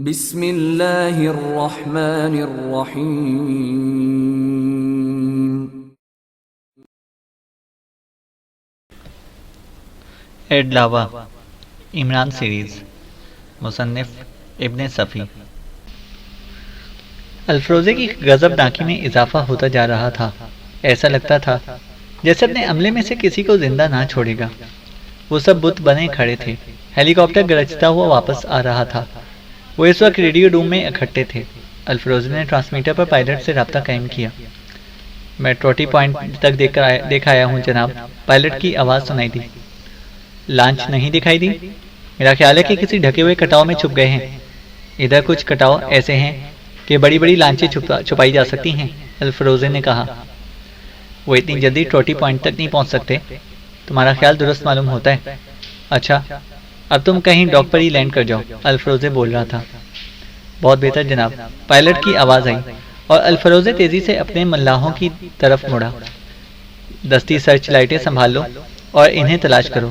بسم اللہ الرحمن الرحیم۔ ایڈ لاوا عمران سیریز، مصنف ابن صفی۔ الفروزے کی غضبناکی میں اضافہ ہوتا جا رہا تھا۔ ایسا لگتا تھا جیسے اپنے عملے میں سے کسی کو زندہ نہ چھوڑے گا۔ وہ سب بت بنے کھڑے تھے۔ ہیلی کاپٹر گرجتا ہوا واپس آ رہا تھا۔ وہ اس وقت ریڈیو روم میں اکٹھے تھے۔ الفروزے نے ٹرانسمیٹر پر پائلٹ سے رابطہ قائم کیا۔ میں ٹروٹی پوائنٹ تک دیکھ آیا ہوں جناب، پائلٹ کی آواز سنائی دی۔ لانچ نہیں دکھائی دی؟ میرا خیال ہے کہ کسی ڈھکے ہوئے کٹاؤ میں چھپ گئے ہیں۔ ادھر کچھ کٹاؤ ایسے ہیں کہ بڑی بڑی لانچیں چھپائی جا سکتی ہیں، الفروزے نے کہا۔ وہ اتنی جلدی ٹروٹی پوائنٹ تک نہیں پہنچ سکتے، تمہارا خیال درست معلوم ہوتا ہے۔ اچھا، اب تم کہیں ڈاک پر ہی لینڈ کر جاؤ، الفروزے بول رہا تھا۔ بہت بہتر جناب، پائلٹ کی آواز آئی اور الفروزے تیزی سے اپنے ملاحوں کی طرف مڑا۔ دستی سرچ لائٹیں سنبھال لو اور انہیں تلاش کرو۔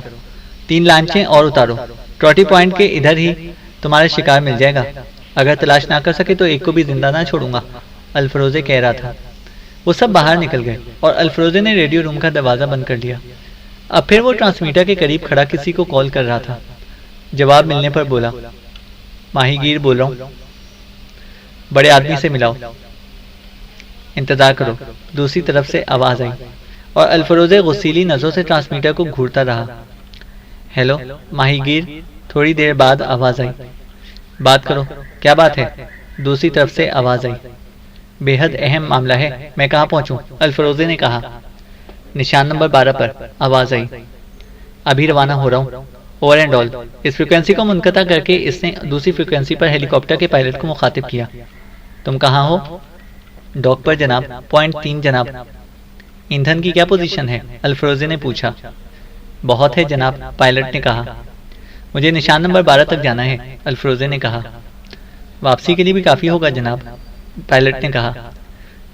3 لانچیں اور اتارو، ٹروٹی پوائنٹ کے ادھر ہی تمہارا شکار مل جائے گا۔ اگر تلاش نہ کر سکے تو ایک کو بھی زندہ نہ چھوڑوں گا، الفروزے کہہ رہا تھا۔ وہ سب باہر نکل گئے اور الفروزے نے ریڈیو روم کا دروازہ بند کر لیا۔ اب پھر وہ ٹرانسمیٹر کے قریب کھڑا کسی کو کال کر رہا تھا۔ جواب ملنے پر بولا، ماہی گیر بول رہا ہوں، بڑے آدمی سے ملاؤ۔ انتظار کرو، دوسری طرف سے آواز آئی اور الفروزے غصیلی نظروں سے ٹرانسمیٹر کو گھورتا رہا۔ ہیلو ماہی گیر، تھوڑی دیر بعد آواز آئی۔ بات کرو، کیا بات ہے؟ دوسری طرف سے آواز آئی۔ بے حد اہم معاملہ ہے، میں کہاں پہنچوں؟ الفروزے نے کہا۔ نشان نمبر 12 پر، آواز آئی۔ ابھی روانہ ہو رہا ہوں، اوور اینڈ آل۔ اس فریکوینسی کو منقطع کر کے اس نے دوسری فریکوینسی پر ہیلی کاپٹر کے پائلٹ کو مخاطب کیا۔ تم کہاں ہو؟ ڈاک پر جناب، پوائنٹ 3 جناب۔ ایندھن کی کیا پوزیشن ہے؟ الفروزے نے پوچھا۔ بہت ہے جناب، پائلٹ نے کہا۔ مجھے نشان نمبر 12 تک جانا ہے، الفروزے نے کہا۔ واپسی کے لیے بھی کافی ہوگا جناب، پائلٹ نے کہا۔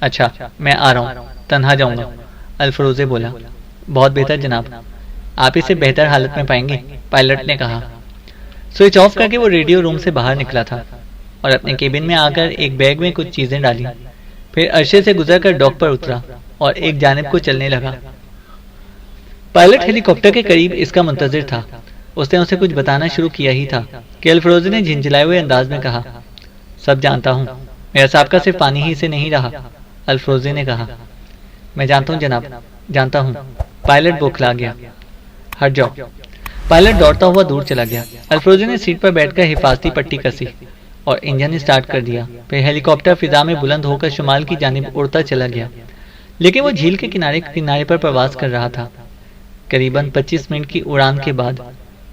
اچھا، میں آ رہا ہوں، تنہا جاؤں گا، الفروزے بولا۔ بہت بہتر جناب، آپ اسے بہتر حالت میں پائیں گے، پائلٹ نے کہا۔ سوئچ آف کر کے وہ ریڈیو روم سے باہر نکلا تھا اور اپنے کیبن میں آ کر ایک بیگ میں کچھ چیزیں ڈالی۔ پھر عرصے سے گزر کر ڈاک پر اترا اور ایک جانب کو چلنے لگا۔ پائلٹ ہیلی کاپٹر کے قریب اس کا منتظر تھا۔ اس نے اسے کچھ بتانا شروع کیا ہی تھا کہ الفروزے نے جھنجھلائے ہوئے انداز میں کہا، سب جانتا ہوں، میرا سابقہ صرف پانی ہی سے نہیں رہا، الفروزے نے کہا۔ میں جانتا ہوں جناب، جانتا ہوں، پائلٹ بوکھلا گیا۔ ہٹ جاؤ، پائلٹ دوڑتا ہوا دور چلا گیا۔ الفروزے نے سیٹ پر بیٹھ کر حفاظتی پٹی کسی اور انجن اسٹارٹ کر دیا۔ پھر ہیلی کاپٹر فضا میں بلند ہو کر شمال کی جانب اڑتا چلا گیا، لیکن وہ جھیل کے کنارے پر پرواز کر رہا تھا۔ قریباً 25 منٹ کی اڑان کے بعد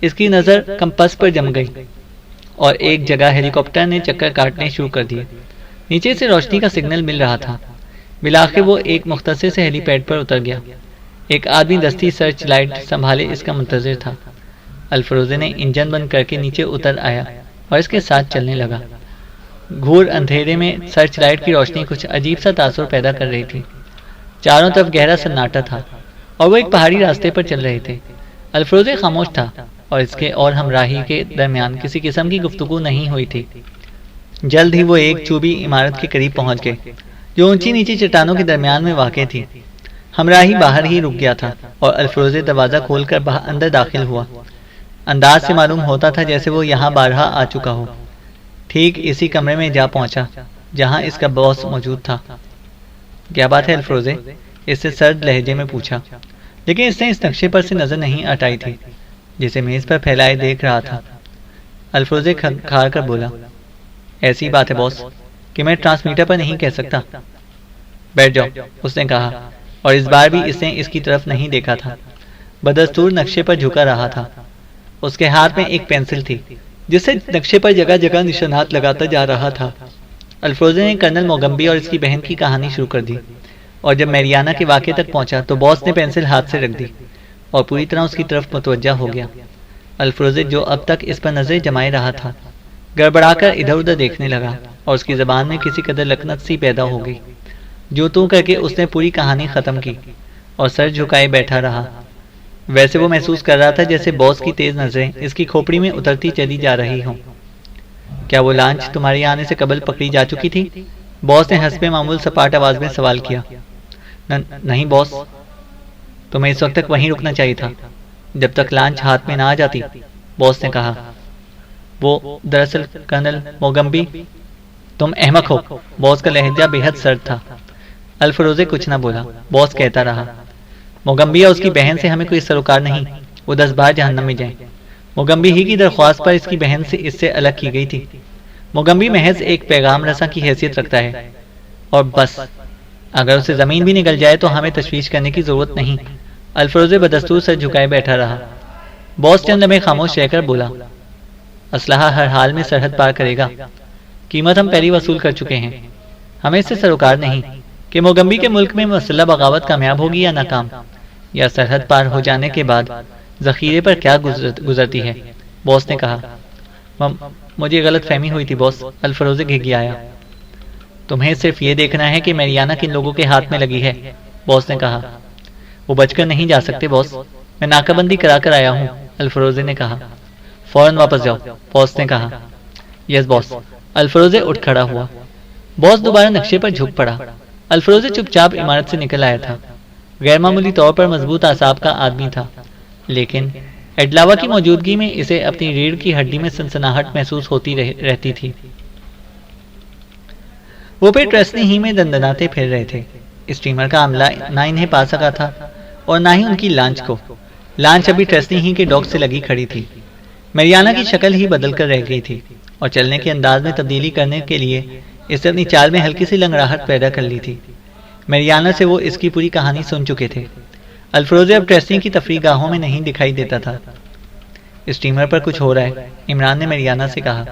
اس کی نظر کمپس پر جم گئی اور ایک جگہ ہیلی کاپٹر نے چکر کاٹنے شروع کر دیے۔ نیچے سے روشنی کا سگنل مل رہا تھا۔ بالآخر وہ ایک مختصر سے ہیلی پیڈ پر اتر گیا۔ ایک آدمی دستی سرچ لائٹ سنبھالے اس کا منتظر تھا۔ الفروزے نے انجن بند کر کے نیچے اتر آیا اور اس کے ساتھ چلنے لگا۔ گھور اندھیرے میں سرچ لائٹ کی روشنی کچھ عجیب سا تاثر پیدا کر رہی تھی۔ چاروں طرف گہرا سناٹا تھا اور وہ ایک پہاڑی راستے پر چل رہے تھے۔ الفروزے خاموش تھا اور اس کے اور ہمراہی کے درمیان کسی قسم کی گفتگو نہیں ہوئی تھی۔ جلد ہی وہ ایک چوبی عمارت کے قریب پہنچ گئے جو اونچی نیچی چٹانوں کے درمیان میں واقع تھی۔ ہمراہی باہر ہی رک گیا تھا اور الفروزے دروازہ کھول کر اندر داخل ہوا۔ انداز سے معلوم ہوتا تھا جیسے وہ یہاں بارہا آ چکا ہو۔ ٹھیک اسی کمرے میں جا پہنچا جہاں اس کا باس موجود تھا۔ کیا بات ہے الفروزے؟ اس سے سرد لہجے میں پوچھا، لیکن اس نے اس نقشے پر سے نظر نہیں ہٹائی تھی جسے میز پر پھیلائے دیکھ رہا تھا۔ الفروزے کھار کر بولا، ایسی بات ہے باس کہ میں ٹرانسمیٹر پر نہیں کہہ سکتا۔ بیٹھ جاؤ، اس نے کہا، اور اس بار بھی اس نے اس کی طرف نہیں دیکھا تھا، بدستور نقشے پر جھکا رہا تھا۔ اس کے ہاتھ میں ایک پینسل تھی جس سے نقشے پر جگہ جگہ نشانات لگاتا جا رہا تھا۔ الفروزے نے کرنل موگمبی اور اس کی بہن کی کہانی شروع کر دی، اور جب میریانا کے واقعے تک پہنچا تو باس نے پینسل ہاتھ سے رکھ دی اور پوری طرح اس کی طرف متوجہ ہو گیا۔ الفروزے جو اب تک اس پر نظر جمائے رہا تھا گڑبڑا کر ادھر ادھر دیکھنے لگا اور اس کی زبان میں کسی قدر لکنت سی پیدا ہو گئی۔ جو تو کر کے اس نے پوری کہانی ختم کی اور سر جھکائے بیٹھا رہا۔ ویسے وہ محسوس کر رہا تھا جیسے باس کی تیز نظریں اس کی کھوپڑی میں اترتی چلی جا رہی ہوں۔ کیا وہ لانچ تمہارے آنے سے قبل پکڑی جا چکی تھی؟ باس نے حسب معمول سپاٹ آواز میں سوال کیا۔ نہیں باس، تمہیں اس وقت تک وہیں رکنا چاہیے تھا جب تک لانچ ہاتھ میں نہ آ جاتی، باس نے کہا۔ وہ دراصل کرنل موگمبی، تم احمق ہو۔ باس کا لہجہ بے حد سرد تھا۔ الفروزے کچھ نہ بولا۔ باس کہتا رہا، موگمبی اور اس کی بہن سے ہمیں کوئی سروکار نہیں، وہ 10 بار جہنم میں جائیں۔ موگمبی ہی کی درخواست پر اس کی بہن سے اس سے الگ کی گئی تھی۔ موگمبی محض ایک پیغام رساں کی حیثیت رکھتا ہے اور بس، اگر اسے زمین بھی نگل جائے تو ہمیں تشویش کرنے کی ضرورت نہیں۔ الفروزے بدستور سر جھکائے بیٹھا رہا۔ باس چند لمحے خاموش رہ کر بولا، اسلحہ ہر حال میں سرحد پار کرے گا، قیمت ہم پہلی وصول کر چکے ہیں، ہمیں اس سے سروکار نہیں کہ موگمبی کے ملک میں مسلح بغاوت کامیاب ہوگی یا ناکام، یا سرحد پار ہو جانے کے بعد ذخیرے پر کیا گزرتی ہے۔ باس نے کہا، مجھے غلط فہمی ہوئی تھی باس۔ الفروزے گھگھیایا۔ تمہیں صرف یہ دیکھنا ہے کہ میریانا کن لوگوں کے ہاتھ میں لگی ہے، باس نے کہا۔ وہ بچ کر نہیں جا سکتے باس، میں ناکہ بندی کرا کر آیا ہوں، الفروزے نے کہا۔ فوراً واپس جاؤ، باس نے کہا۔ یس باس۔ الفروزے اٹھ کھڑا ہوا۔ باس دوبارہ نقشے پر جھک پڑا۔ الفروزے چپ چاپ عمارت سے نکل آیا تھا۔ غیر معمولی طور پر مضبوط اعصاب کا آدمی تھا، لیکن ایڈلاوا کی موجودگی میں اسے اپنی ریڑھ کی ہڈی میں سنسناہٹ محسوس ہوتی رہتی تھی۔ وہ پھر ٹریسنی ہی میں دندناتے پھر رہے تھے۔ اسٹیمر کا عملہ نہ انہیں پا سکا تھا اور نہ ہی ان کی لانچ کو۔ لانچ ابھی ٹریسنی ہی کے ڈاک سے لگی کھڑی تھی۔ میریانا کی شکل ہی بدل کر رہ گئی تھی اور چلنے کے انداز میں تبدیلی کرنے کے لیے اس نے اپنی چال میں ہلکی سی لنگڑاہٹ پیدا کر لی تھی۔ میریانا سے وہ اس کی پوری کہانی سن چکے تھے۔ الفروزے اب ٹریسنی کی تفریح گاہوں میں نہیں دکھائی دیتا تھا۔ اسٹیمر پر کچھ ہو رہا ہے، عمران نے میریانا سے کہا۔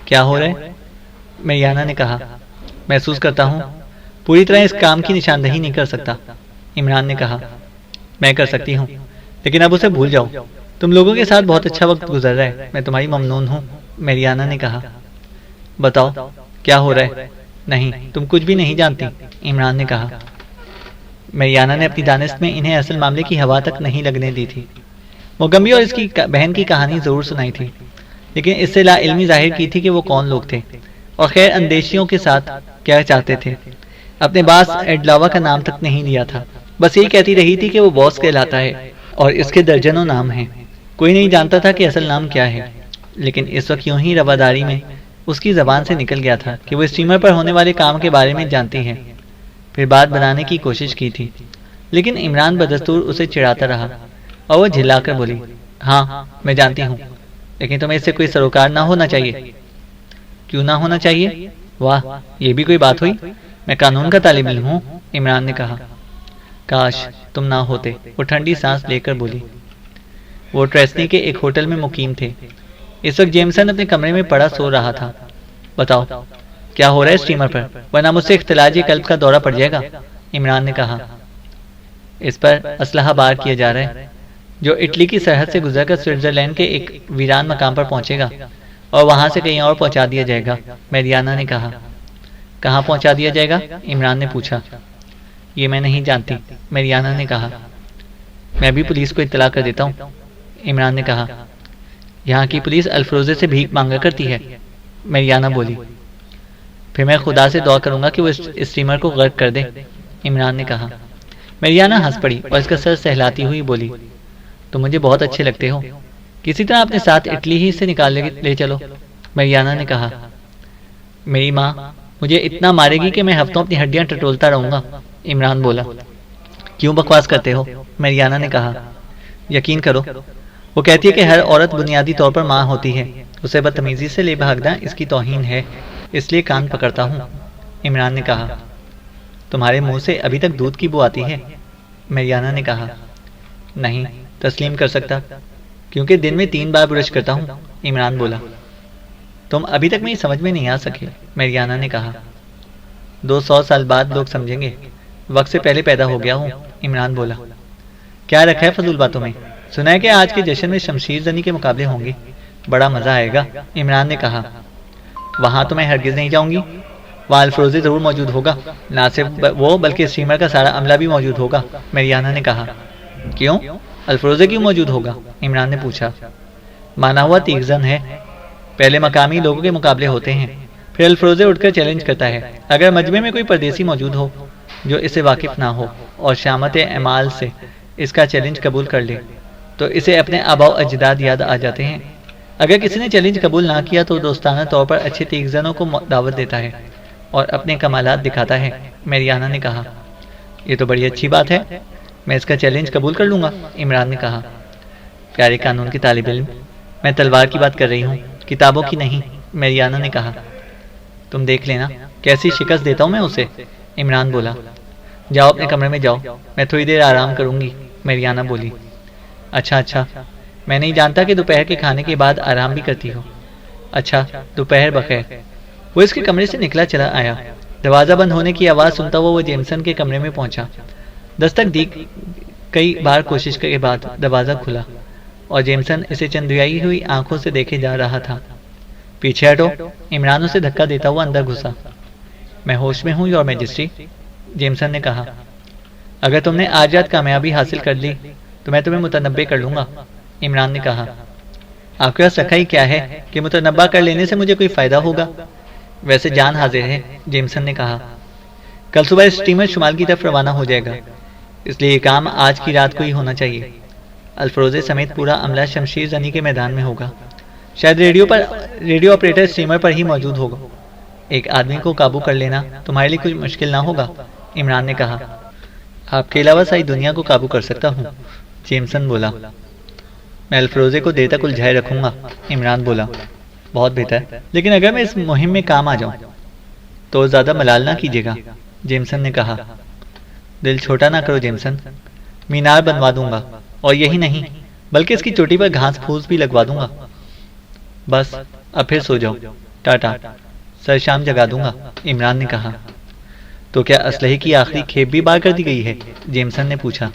کیا ہو رہا ہے؟ میریانا نے کہا۔ محسوس کرتا ہوں پوری طرح اس کام کی نشاندہی نہیں کر سکتا، عمران نے کہا۔ میں کر سکتی ہوں، لیکن اب اسے بھول جاؤ۔ تم لوگوں کے ساتھ بہت اچھا وقت گزر رہا ہے، میں تمہاری ممنون ہوں، میریانا نے کہا۔ بتاؤ کیا ہو رہا ہے؟ نہیں، تم کچھ بھی نہیں جانتی، عمران نے کہا۔ میریانا نے اپنی دانست میں انہیں اصل معاملے کی ہوا تک نہیں لگنے دی تھی۔ موگمبی اور اس کی بہن کی کہانی ضرور سنائی تھی، لیکن اس سے لا علمی ظاہر کی تھی کہ وہ کون لوگ تھے اور خیر اندیشیوں کے ساتھ کیا چاہتے تھے۔ اپنے باس ایڈلاوا کا نام تک نہیں لیا تھا، بس یہی کہتی رہی تھی کہ وہ باس کہلاتا ہے اور اس کے درجنوں نام ہیں۔ کوئی نہیں جانتا تھا کہ اصل نام کیا ہے، لیکن اس وقت یوں ہی رواداری میں اس کی زبان سے نکل گیا تھا کہ وہ اسٹیمر پر ہونے والے کام کے بارے میں جانتی ہے۔ پھر بات بنانے کی کوشش کی تھی، لیکن عمران بدستور اسے چڑھاتا رہا اور وہ جھلا کر بولی، ہاں میں جانتی ہوں، لیکن تمہیں اس سے کوئی سروکار نہ ہونا چاہیے۔ کیوں نہ ہونا چاہیے؟ واہ، یہ بھی کوئی بات ہوئی؟ میں قانون کا طالب علم ہوں، عمران نے کہا۔ کاش تم نہ ہوتے، وہ ٹھنڈی سانس لے کر بولی۔ وہ ٹریسنی کے ایک ہوٹل میں مقیم تھے۔ اس وقت جیمسن اپنے کمرے میں پڑا سو رہا تھا۔ بتاؤ کیا ہو رہا ہے اسٹیمر پر، ورنہ مجھ سے اختلاج قلب کا دورہ پڑ جائے گا، عمران نے کہا۔ اس پر اسلحہ بار کیا جا رہا ہے، جو اٹلی کی سرحد سے گزر کر سوئٹزرلینڈ کے ایک ویران مقام پر پہنچے گا اور وہاں سے کہیں اور پہنچا دیا جائے گا، میریانا نے کہا۔ کہاں پہنچا دیا جائے گا؟ عمران نے پوچھا۔ یہ میں نہیں جانتی، میریانا نے کہا۔ میں بھی پولیس کو اطلاع کر دیتا ہوں، عمران نے کہا۔ یہاں کی پولیس الفروزے سے بھیک مانگا کرتی ہے، میریانا بولی۔ پھر میں خدا سے دعا کروں گا کہ وہ اسٹیمر کو غرق کر دے، عمران نے کہا۔ میریانا ہنس پڑی اور اس کا سر سہلاتی ہوئی بولی، تم مجھے بہت اچھے لگتے ہو، کسی طرح اپنے ساتھ اٹلی ہی سے نکال لے چلو، میریانا نے کہا۔ میری ماں مجھے اتنا مارے گی کہ میں ہفتوں اپنی ہڈیاں ٹٹولتا رہوں گا، عمران بولا۔ کیوں بکواس کرتے ہو؟ میریانا نے کہا۔ یقین کرو، وہ کہتی ہے کہ ہر عورت بنیادی طور پر ماں ہوتی ہے، اسے بدتمیزی سے لے بھاگنا اس کی توہین ہے، اس لیے کان پکڑتا ہوں، عمران نے کہا۔ تمہارے منہ سے ابھی تک دودھ کی بو آتی ہے، میریانا نے کہا۔ نہیں تسلیم کر سکتا، کیونکہ دن میں 3 بار برش کرتا ہوں، عمران بولا۔ تم ابھی تک میری سمجھ میں نہیں آ سکے، میریانا نے کہا۔ 200 سال بعد لوگ سمجھیں گے، وقت سے پہلے پیدا ہو گیا ہوں، عمران بولا۔ کیا رکھا ہے فضول باتوں میں؟ سنا ہے کہ آج کے جشن میں شمشیر زنی کے مقابلے ہوں گے، بڑا مزہ آئے گا، عمران نے کہا۔ وہاں تو میں ہرگز نہیں جاؤں گی، وہاں الفروزے ضرور موجود ہوگا، نہ صرف وہ بلکہ اسٹیمر کا سارا عملہ بھی موجود ہوگا، میریانا نے کہا۔ کیوں؟ الفروزے کیوں موجود ہوگا؟ عمران نے پوچھا۔ مانا ہوا تیغزن ہے، پہلے مقامی لوگوں کے مقابلے ہوتے ہیں، پھر الفروزے اٹھ کر چیلنج کرتا ہے۔ اگر مجمع میں کوئی پردیسی موجود ہو جو اسے واقف نہ ہو اور شامت اعمال سے اس کا چیلنج قبول کر لے تو اسے اپنے آباء و اجداد یاد آ جاتے ہیں۔ اگر کسی نے چیلنج قبول نہ کیا تو دوستانہ طور پر اچھے تیغ زنوں کو دعوت دیتا ہے اور اپنے کمالات دکھاتا ہے۔ میریانا نے کہا، یہ تو بڑی اچھی بات ہے، میں اس کا چیلنج قبول کر لوں گا۔ عمران نے کہا، پیارے قانون کے طالب علم، میں تلوار کی بات کر رہی ہوں، کتابوں کی نہیں۔ میریانا نے کہا، تم دیکھ لینا کیسی شکست دیتا ہوں میں اسے۔ عمران بولا، جاؤ اپنے کمرے میں جاؤ، میں تھوڑی دیر آرام کروں گی۔ میریانا بولی، اچھا، میں نہیں جانتا کہ دوپہر کے کھانے کے بعد آرام بھی کرتی ہو۔ اچھا، دوپہر بخیر۔ وہ اس کے کمرے سے نکلا چلا آیا۔ دروازہ بند ہونے کی آواز سنتا ہوا وہ جیمسن کے کمرے میں پہنچا۔ دستک دی، کئی بار کوشش کے بعد دروازہ کھلا اور جیمسن اسے چندریائی ہوئی آنکھوں سے دیکھے جا رہا تھا۔ پیچھے ہٹو، عمران اسے دھکا دیتا ہوا اندر گھسا۔ میں ہوش میں ہوں یور میجسٹری، جیمسن نے کہا۔ اگر تم نے آج رات کامیابی حاصل کر لی تو میں تمہیں متنبع کر لوں گا، عمران نے کہا۔ آپ کے پاس رکھا ہی کیا ہے کہ متنبع کر لینے سے مجھے کوئی فائدہ ہوگا؟ ویسے جان حاضر ہے، جیمسن نے کہا۔ کل صبح اسٹیمر شمال کی طرف روانہ ہو جائے گا، اس لیے یہ کام آج کی رات کو ہی ہونا چاہیے۔ الفروزے سمیت پورا عملہ شمشیر زنی کے میدان میں ہوگا، شاید ریڈیو آپریٹر اسٹیمر پر ہی موجود ہوگا۔ ایک آدمی کو قابو کر لینا تمہارے لیے کچھ مشکل نہ ہوگا، عمران نے کہا۔ آپ کے علاوہ ساری دنیا کو قابو کر سکتا ہوں، جیمسن بولا۔ میں الفروزے کو دیر تک الجھائے رکھوں گا، عمران بولا۔ بہت بہتر، لیکن اگر میں اس مہم میں کام آ جاؤں تو زیادہ ملال نہ کیجیے گا، جیمسن نے کہا۔ دل چھوٹا نہ کرو جیمسن، مینار بنوا دوں گا، اور یہی نہیں بلکہ اس کی چوٹی پر گھاس پھوس بھی لگوا دوں گا۔ بس اب پھر سو جاؤ، ٹاٹا، سر شام جگا دوں گا، عمران نے کہا۔ تو کیا اسلحے کی آخری کھیپ بھی بار کر دی گئی ہے؟ جیمسن نے پوچھا۔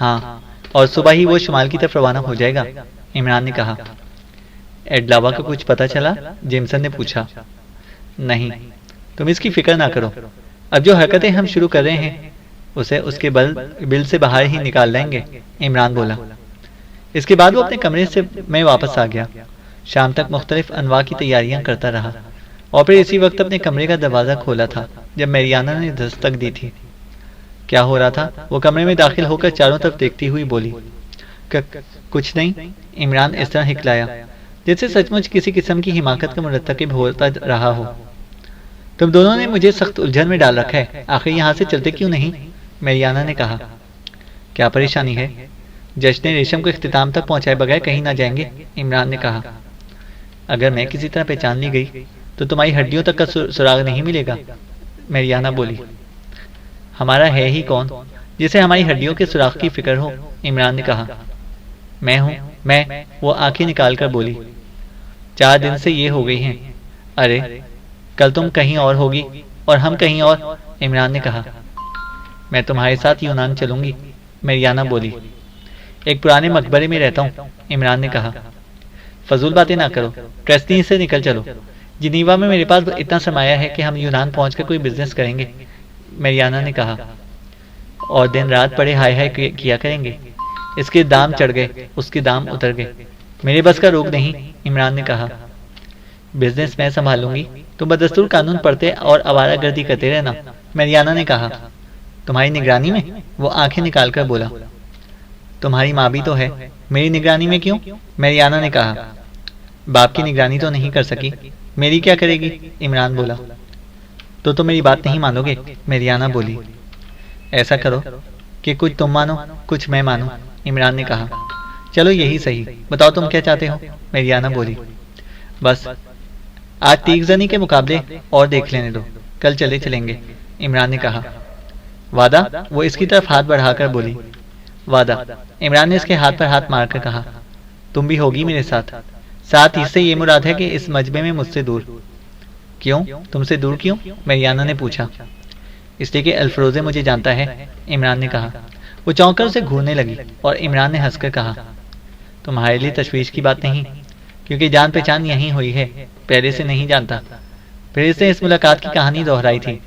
ہاں، اور صبح ہی وہ شمال کی طرف روانہ ہو جائے گا، عمران نے کہا۔ ایڈلاوا کا کچھ پتہ چلا؟ جیمسن نے پوچھا۔ نہیں، تم اس کی فکر نہ کرو، اب جو حرکتیں ہم شروع کر رہے ہیں اسے اس کے بل سے باہر ہی نکال لیں گے، عمران بولا۔ اس کے بعد وہ اپنے کمرے سے میں واپس آ گیا۔ شام تک مختلف انواع کی تیاریاں کرتا رہا اور پھر اسی وقت اپنے کمرے کا دروازہ کھولا تھا جب میریانا نے دستک دی تھی۔ کیا ہو رہا تھا؟ وہ کمرے میں داخل ہو کر چاروں طرف دیکھتی ہوئی بولی۔ کچھ نہیں، عمران اس طرح ہکلایا جیسے سچ مچ کسی قسم کی حماقت کا مرتکب ہوتا رہا ہو۔ تم دونوں نے مجھے سخت الجھن میں ڈال رکھا ہے، آخر یہاں سے چلتے کیوں نہیں؟ میریانا نے کہا۔ کیا پریشانی ہے؟ جشن ریشم کو اختتام تک پہنچائے بغیر کہیں نہ جائیں گے، عمران نے کہا۔ اگر میں کسی طرح پہچان لی گئی تو تمہاری ہڈیوں تک کا سراغ نہیں ملے گا، میریانا بولی۔ ہمارا ہے ہی کون جسے ہماری ہڈیوں کے سراغ کی فکر ہو، عمران نے کہا۔ میں ہوں، میں، وہ آنکھیں نکال کر بولی۔ 4 دن سے یہ ہو گئی ہیں۔ ارے کل تم کہیں اور ہوگی اور ہم کہیں اور، عمران نے کہا۔ میں تمہارے ساتھ یونان چلوں گی، میریانا بولی۔ ایک پرانے مقبرے میں رہتا ہوں، عمران نے کہا۔ فضول باتیں نہ کرو، ٹریسٹی سے نکل چلو، جنیوا میں میرے پاس اتنا سرمایہ ہے کہ ہم یونان پہنچ کر کوئی بزنس کریں گے، میریانا نے کہا۔ اور دن رات پڑے ہائے ہائے کیا کریں گے، اس کے دام چڑھ گئے، اس کے دام اتر گئے، میرے بس کا روک نہیں، عمران نے کہا۔ بزنس میں سنبھال لوں گی، تم بدستور قانون پڑھتے اور آوارہ گردی کرتے رہنا، میریانا نے کہا۔ تمہاری نگرانی میں؟ وہ آنکھیں نکال کر بولا۔ تمہاری ماں بھی تو ہے، میری نگرانی میں کیوں؟ میریانا نے کہا۔ باپ کی نگرانی تو نہیں کر سکی، میری کیا کرے گی؟ عمران بولا۔ تو تم میری بات نہیں مانو گے، میریانا بولی۔ ایسا کرو کہ کچھ تم مانو کچھ میں مانوں، عمران نے کہا۔ چلو یہی صحیح، بتاؤ تم کیا چاہتے ہو، میریانا بولی۔ بس آج تیغ زنی کے مقابلے اور دیکھ لینے دو، کل چلیں گے، عمران نے کہا۔ وعدہ؟ وہ اس کی طرف ہاتھ بڑھا کر بولی۔ وعدہ، عمران نے اس کے ہاتھ پر ہاتھ مار کر کہا۔ تم بھی ہوگی میرے ساتھ، ساتھ اس سے یہ مراد ہے کہ اس مجمع میں مجھ سے دور۔ کیوں؟ تم سے دور کیوں؟ میریانا نے پوچھا۔ اس لیے کہ الفروزے مجھے جانتا ہے، عمران نے کہا۔ وہ چونک کر اسے گھورنے لگی اور عمران نے ہنس کر کہا، تمہارے لیے تشویش کی بات نہیں، کیونکہ جان پہچان یہیں ہوئی ہے، پہلے سے نہیں جانتا۔ پھر اس نے اس ملاقات کی کہانی دہرائی تھی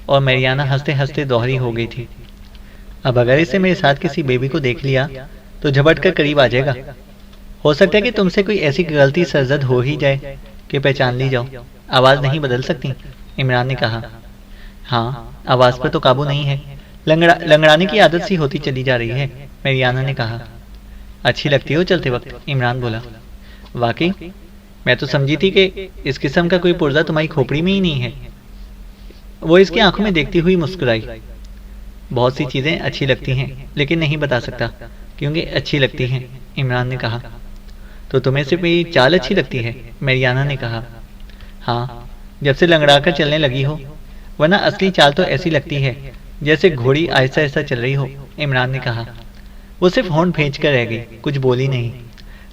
اور میریانا ہنستے ہنستے دوہری ہو گئی تھی۔ اب اگر اسے میرے ساتھ کسی بیوی کو دیکھ لیا تو جھپٹ کر قریب آ جائے گا، ہو سکتا ہے کہ تم سے کوئی ایسی غلطی سرزد ہو ہی جائے کہ پہچان لی جاؤ. آواز نہیں بدل سکتی؟ عمران نے کہا. ہاں، آواز پر تو قابو نہیں ہے. لنگڑانے کی عادت سی ہوتی چلی جا رہی ہے، میریانا نے کہا. اچھی لگتی ہو چلتے وقت، عمران بولا. واقعی؟ میں تو سمجھی تھی کہ اس قسم کا کوئی پرزہ تمہاری کھوپڑی میں ہی نہیں ہے. وہ اس کی آنکھوں میں دیکھتی ہوئی مسکرائی. بہت سی چیزیں اچھی لگتی ہیں لیکن نہیں بتا سکتا کیونکہ اچھی لگتی ہیں، عمران نے کہا. تو تمہیں صرف میری چال اچھی لگتی ہے؟ میریانا نے کہا. ہاں، جب سے لنگڑا کر چلنے لگی ہو، ورنہ اصلی چال تو ایسی لگتی ہے جیسے گھوڑی آہستہ آہستہ چل رہی ہو، عمران نے کہا. وہ صرف ہونٹ بھینچ کر رہ گئی، کچھ بولی نہیں.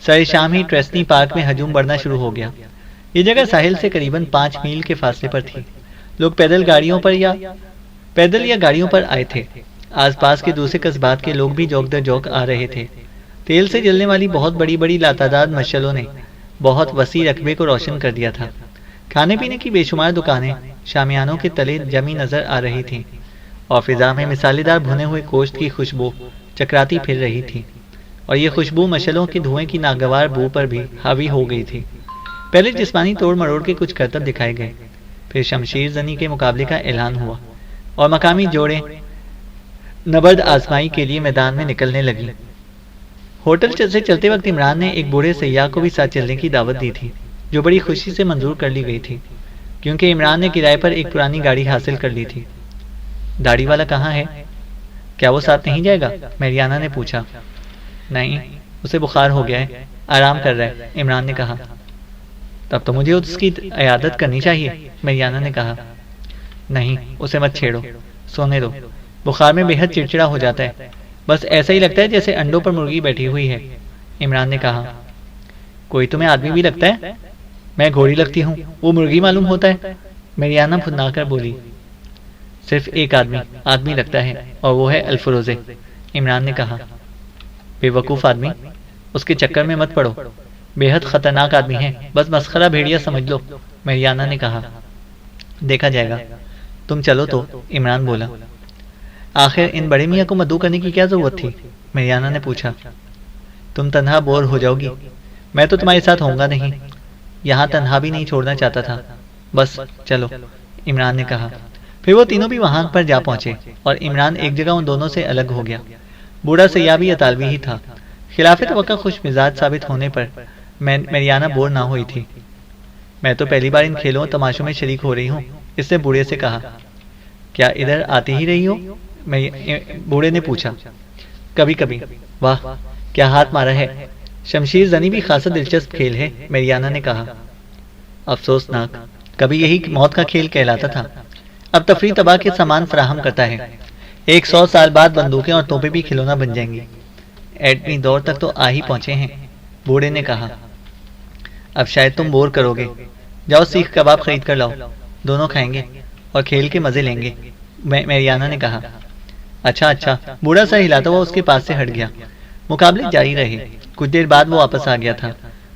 سر شام ہی ٹریسنی پارک میں ہجوم بڑھنا شروع ہو گیا. یہ جگہ ساحل سے قریباً 5 میل کے فاصلے پر تھی. لوگ پیدل یا گاڑیوں پر آئے تھے. آس پاس کے دوسرے قصبات کے لوگ بھی جوک در جوک آ رہے تھے. تیل سے جلنے والی بہت بڑی بڑی لاتعداد مشعلوں نے بہت وسیع رقبے کو روشن کر دیا تھا. کھانے پینے کی بے شمار دکانیں شامیانوں کے تلے جمی نظر آ رہی تھیں اور فضا میں مثالے دار بھنے ہوئے گوشت کی خوشبو چکراتی پھر رہی تھی، اور یہ خوشبو مشعلوں کے دھوئیں کی ناگوار بو پر بھی حاوی ہو گئی تھی. پہلے جسمانی توڑ مروڑ کے کچھ کرتب دکھائے گئے، پھر شمشیر زنی کے مقابلے کا اعلان ہوا اور مقامی جوڑے نبرد آزمائی کے لیے میدان میں نکلنے لگی. ہوٹل سے چلتے وقت عمران نے ایک بوڑھے سیاح کو بھی ساتھ چلنے کی دعوت دی تھی، جو بڑی خوشی سے منظور کر لی گئی تھی کیونکہ عمران نے کرائے پر ایک پرانی گاڑی حاصل کر لی تھی. داڑھی والا کہاں ہے؟ کیا وہ ساتھ نہیں جائے گا؟ میریانا نے پوچھا. نہیں، اسے بخار ہو گیا ہے، آرام کر رہا ہے، عمران نے کہا. تب تو مجھے اس کی عیادت کرنی چاہیے، میریانا نے کہا. نہیں، اسے مت چھیڑو، سونے دو. بخار میں بے حد چڑچڑا ہو جاتا ہے، بس ایسا ہی لگتا ہے جیسے انڈوں پر مرغی بیٹھی ہوئی ہے، عمران نے کہا. کوئی تمہیں آدمی بھی لگتا ہے؟ میں گھوڑی لگتی ہوں، وہ مرغی معلوم ہوتا ہے، میریانا پھنا کر بولی. صرف ایک آدمی لگتا ہے اور وہ ہے الفروزے، عمران نے کہا. بے وقوف آدمی، اس کے چکر میں مت پڑو، بے حد خطرناک آدمی ہے، بس مسخرہ بھیڑیا سمجھ لو، میریانا نے کہا. دیکھا جائے گا، تم چلو تو، عمران بولا. آخر ان بڑے میاں کو مدعو کرنے کی کیا ضرورت تھی؟ میریانا نے پوچھا. تم تنہا بور ہو جاؤ گی، میں تو تمہارے ساتھ ہوں گا نہیں، یہاں تنہا بھی نہیں چھوڑنا چاہتا تھا، بس چلو، عمران نے کہا. پھر وہ تینوں بھی وہاں پر جا پہنچے اور عمران ایک جگہ ان دونوں سے الگ ہو گیا. بوڑھا سیاح بھی اطالوی ہی تھا. خلاف توقع خوش مزاج ثابت ہونے پر میریانا بور نہ ہوئی تھی. میں تو پہلی بار ان کھیلوں تماشوں میں شریک ہو رہی ہوں، اس نے بوڑھے سے کہا. کیا ادھر آتی ہی رہی ہو؟ بوڑھے نے پوچھا. کبھی کبھی. واہ، کیا ہاتھ مارا ہے. شمشیر زنی بھی خاصا دلچسپ کھیل ہے، میریانا نے کہا. افسوسناک، کبھی یہی موت کا کھیل کہلاتا تھا، اب تفریح تباہ کے سامان فراہم کرتا ہے. 100 سال بعد بندوقیں اور توپیں بھی کھلونا بن جائیں گی. ایٹمی دور تک تو آ ہی پہنچے ہیں، بوڑھے نے کہا. اب شاید تم بور کرو گے، جاؤ سیخ کباب خرید کر لاؤ، دونوں کھائیں گے اور کھیل کے مزے لیں گے، میریانا نے کہا. اچھا، بوڑھا سا ہلاتا ہوا اس کے پاس سے ہٹ گیا. مقابلے جاری رہے. کچھ دیر بعد وہ واپس آ گیا تھا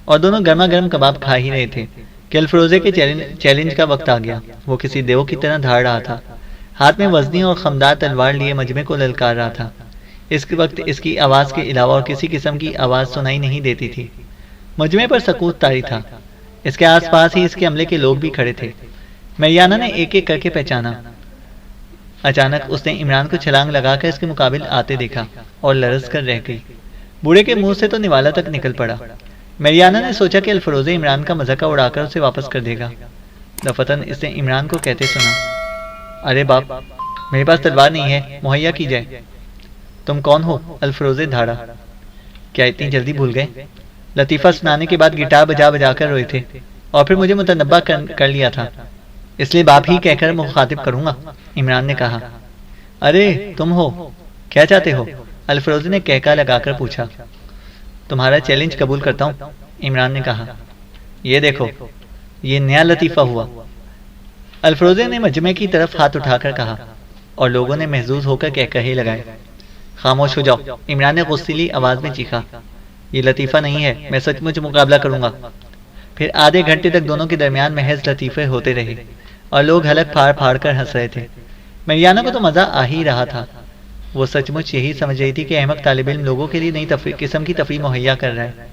اور دونوں گرما گرم کباب کھا ہی رہے تھے کہ الفروزے کے چیلنج کا وقت آ گیا. وہ کسی دیو کی طرح دھاڑ رہا تھا، ہاتھ میں وزنی اور خمدار تلوار لیے مجمع کو للکار رہا تھا. اس وقت اس کی آواز کے علاوہ اور کسی قسم کی آواز سنائی نہیں دیتی تھی. مجمع پر سکوت طاری تھا. اس کے آس پاس ہی اس کے عملے کے لوگ بھی کھڑے تھے. میریانا نے ایک ایک کر کے پہچانا. اچانک اس نے عمران کو چھلانگ لگا کر اس کے مقابل آتے دیکھا اور لرز کر رہ گئی. بوڑھے کے منہ سے تو نوالا تک نکل پڑا. میریانا نے سوچا کہ الفروزے عمران کا مذاق اڑا کر اسے واپس کر دے گا. دفتن اس نے عمران کو کہتے سنا. ارے باپ، میرے پاس تلوار نہیں ہے، مہیا کی جائے. تم کون ہو؟ الفروزے دھاڑا. کیا اتنی جلدی بھول گئے؟ لطیفہ سنانے کے بعد گٹار بجا کر روئے تھے اور پھر مجھے متنبہ کر لیا تھا، اس لیے باپ ہی کہہ کر مخاطب کروں گا، عمران نے کہا. ارے تم ہو، کیا چاہتے ہو؟ الفروزے نے کہکا لگا کر پوچھا. تمہارا چیلنج قبول کرتا ہوں، عمران نے کہا. یہ دیکھو، یہ نیا لطیفہ ہوا، الفروزے نے مجمع کی طرف ہاتھ اٹھا کر کہا اور لوگوں نے محظوظ ہو کر کہے لگائے. خاموش ہو جاؤ، عمران نے غصیلی آواز میں چیخا. یہ لطیفہ نہیں ہے، میں سچ مچ مقابلہ کروں گا. پھر آدھے گھنٹے تک دونوں کے درمیان محض لطیفے ہوتے رہے اور لوگ حلق پھاڑ پھاڑ کر ہنس رہے تھے. میریانا کو تو مزہ آ ہی رہا تھا. وہ سچ مچ یہی سمجھ رہی تھی کہ احمق طالب علم لوگوں کے لیے نئی قسم کی تفریح مہیا کر رہا ہے.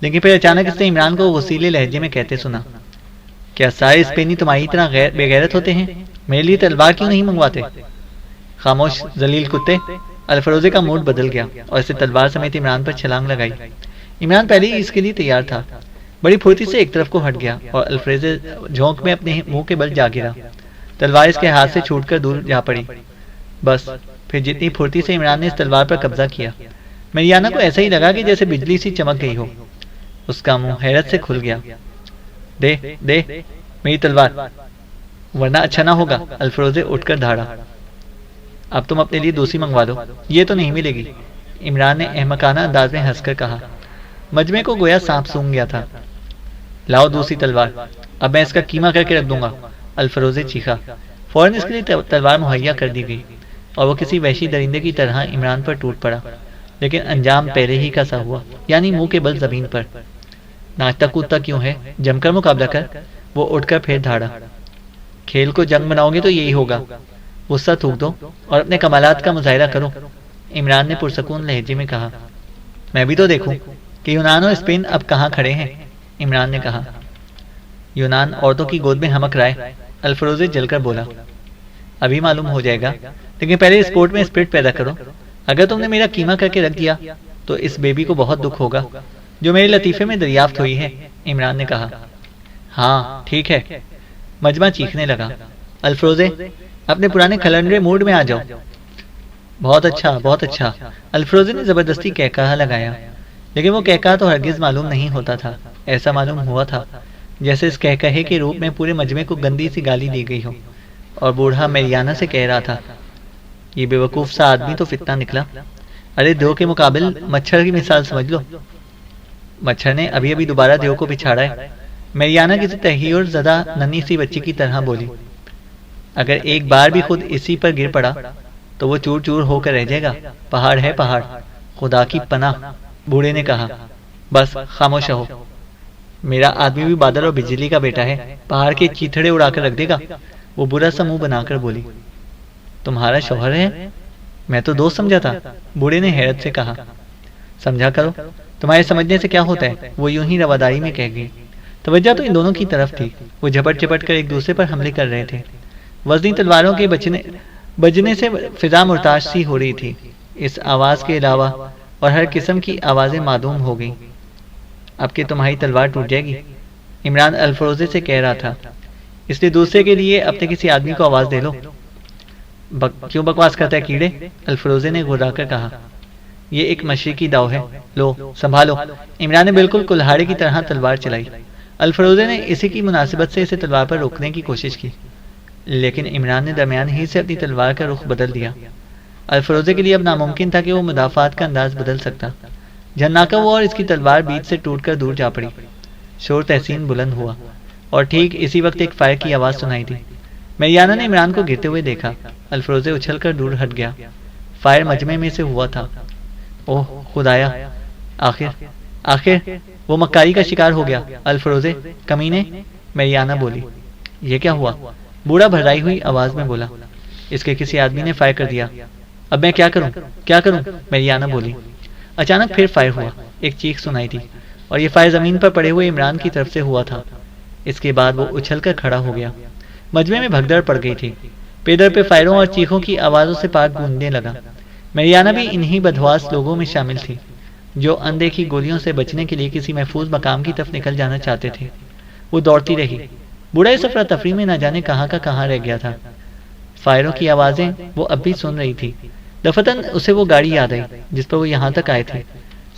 لیکن پھر اچانک اس نے عمران کو غصیلے لہجے میں کہتے سنا، کیا سارے اسپینی تمہاری طرح بے غیرت ہوتے ہیں؟ میرے لیے تلوار کیوں نہیں منگواتے؟ خاموش ذلیل کتے! الفروزے کا موڈ بدل گیا اور اسے تلوار سمیت عمران پر چھلانگ لگائی۔ عمران پہلے ہی اس کے لیے تیار تھا، بڑی پھرتی سے ایک طرف کو ہٹ گیا اور الفریزے جھونک میں اپنے منہ کے بل جا گرا۔ تلوار اس کے ہاتھ سے چھوٹ کر دور جا پڑی۔ بس پھر جتنی پھرتی سے عمران نے اس تلوار پر قبضہ کیا، مریانہ کو ایسا ہی لگا کہ جیسے بجلی سی چمک گئی ہو۔ اس کا منہ حیرت سے کھل گیا۔ دے دے میری تلوار، ورنہ اچھا نہ ہوگا۔ الفروزے اٹھ کر دھاڑا۔ اب تم اپنے لیے دوسری منگوا لو، یہ تو نہیں ملے گی، عمران نے احمقانہ انداز میں ہنس کر کہا۔ مجمع کو گویا سانپ سونگ گیا تھا۔ لاؤ دوسری تلوار، اب میں اس کا قیمہ کر کے رکھ دوں گا، الفروزے چیخا۔ فوراً اس کے لیے تلوار مہیا کر دی گئی اور وہ کسی وحشی درندے کی طرح عمران پر ٹوٹ پڑا، لیکن انجام پہلے ہی کا سا ہوا، یعنی منہ کے بل زمین پر۔ ناچتا کودتا کیوں ہے، جم کر مقابلہ کر۔ وہ اٹھ کر پھر دھاڑا۔ کھیل کو جنگ بناؤ گے تو یہی ہوگا، غصہ تھوک دو اور اپنے کمالات کا مظاہرہ کرو، عمران نے پرسکون لہجے میں کہا۔ میں بھی تو دیکھوں کہ یونان اور اسپین اب کہاں کھڑے ہیں، عمران نے کہا۔ یونان عورتوں کی گود میں ہمک رہا ہے، الفروزے جل کر بولا۔ ابھی معلوم ہو جائے گا، لیکن پہلے اسپورٹ میں اسپرٹ پیدا کرو۔ اگر تم نے میرا قیمہ کر کے رکھ دیا تو اس بیبی کو بہت دکھ ہوگا جو میرے لطیفے میں دریافت ہوئی ہے، عمران نے کہا۔ ہاں ٹھیک ہے، مجمع چیخنے لگا۔ الفروزے اپنے پرانے کھلنڈرے موڈ میں آ جاؤ۔ بہت اچھا بہت اچھا، الفروزے نے زبردستی کہکہا لگایا، لیکن وہ کہکہا تو ہرگز معلوم نہیں ہوتا تھا۔ ایسا معلوم ہوا تھا جیسے اس کہکہے کے روپ میں پورے مجمع کو گندی سی گالی دی گئی ہو، اور بوڑھا مریانہ سے کہہ رہا تھا، یہ بے وقوف سا آدمی تو فتنہ نکلا۔ ارے دیو کے مقابل مچھر کی مثال سمجھ لو، مچھر نے ابھی ابھی دوبارہ دیو کو بچھاڑا ہے، مریانہ کسی تحیر زدہ ننھی سی بچی کی طرح بولی۔ اگر ایک بار بھی خود اسی پر گر پڑا تو وہ چور چور ہو کر رہ جائے گا، پہاڑ ہے پہاڑ، خدا کی پناہ، بوڑھے نے کہا۔ بس خاموش رہو، میرا آدمی بھی بادل اور بجلی کا بیٹا ہے، پہاڑ کے چیتھڑے اڑا کر رکھ دے گا، وہ برا سا منہ بنا کر بولی۔ تمہارا شوہر ہے؟ میں تو دوست سمجھا تھا، بوڑھے نے حیرت سے کہا۔ سمجھا کرو، تمہارے سمجھنے سے کیا ہوتا ہے، وہ یوں ہی رواداری میں کہہ گئی۔ توجہ تو ان دونوں کی طرف تھی، وہ جھپٹ جھپٹ کر ایک دوسرے پر حملے کر رہے تھے۔ وزنی تلواروں کے بجنے سے فضا مرتاش سی ہو رہی تھی، اس آواز کے علاوہ اور ہر قسم کی آوازیں معدوم ہو گئیں۔ اب کہ تمہاری تلوار ٹوٹ جائے گی، عمران الفروزے سے کہہ رہا تھا، اس لیے دوسرے کے لیے اپنے کسی آدمی کو آواز دے لو۔ کیوں بکواس کرتا ہے کیڑے، الفروزے نے گھبرا کر کہا۔ یہ ایک مشرقی داؤ ہے، لو سنبھالو۔ عمران نے بالکل کلہاڑے کی طرح تلوار چلائی۔ الفروزے نے اسی کی مناسبت سے اسے تلوار پر روکنے کی کوشش کی، لیکن عمران نے درمیان ہی سے اپنی تلوار کا رخ بدل دیا۔ الفروزے کے لیے اب ناممکن تھا کہ وہ مدافعات کا انداز بدل سکتا۔ جھناکا ہوا اور اس کی تلوار بیچ سے ٹوٹ کر دور جا پڑی۔ شور تحسین بلند ہوا اور ٹھیک اسی وقت ایک فائر کی آواز سنائی دی۔ مریانہ نے عمران کو گرتے ہوئے دیکھا، الفروزے اچھل کر دور ہٹ گیا۔ فائر مجمع میں سے ہوا تھا۔ اوہ خدایا، آخر وہ مکاری کا شکار ہو گیا۔ الفروزے کمینے، مریانہ بولی۔ یہ کیا ہوا؟ بوڑھا بھرائی ہوئی آواز میں بولا۔ اس کے کسی آدمی نے فائر کر دیا۔ اب میں کیا کروں؟ مریانہ بولی۔ اچانک پھر فائر ہوا، ایک چیخ سنائی دی، اور یہ فائر زمین پر پڑے ہوئے عمران کی طرف سے ہوا تھا۔ اس کے بعد وہ اچھل کر کھڑا ہو گیا۔ مجمع میں بھگدڑ پڑ گئی تھی، پیدر پہ فائروں اور چیخوں کی آوازوں سے پاک گونجنے لگا۔ مریانہ بھی انہی بدحواس لوگوں میں شامل تھی جو اندیکھی گولیوں سے بچنے کے لیے کسی محفوظ مقام کی طرف نکل جانا چاہتے تھے۔ وہ دوڑتی رہی۔ بوڑھا اس افراتفری میں نہ جانے کہاں کا کہاں رہ گیا تھا۔ فائروں کی آوازیں وہ اب بھی سن رہی تھی۔ دفتن اسے وہ گاڑی یاد آئی جس پر وہ یہاں تک آئے تھے۔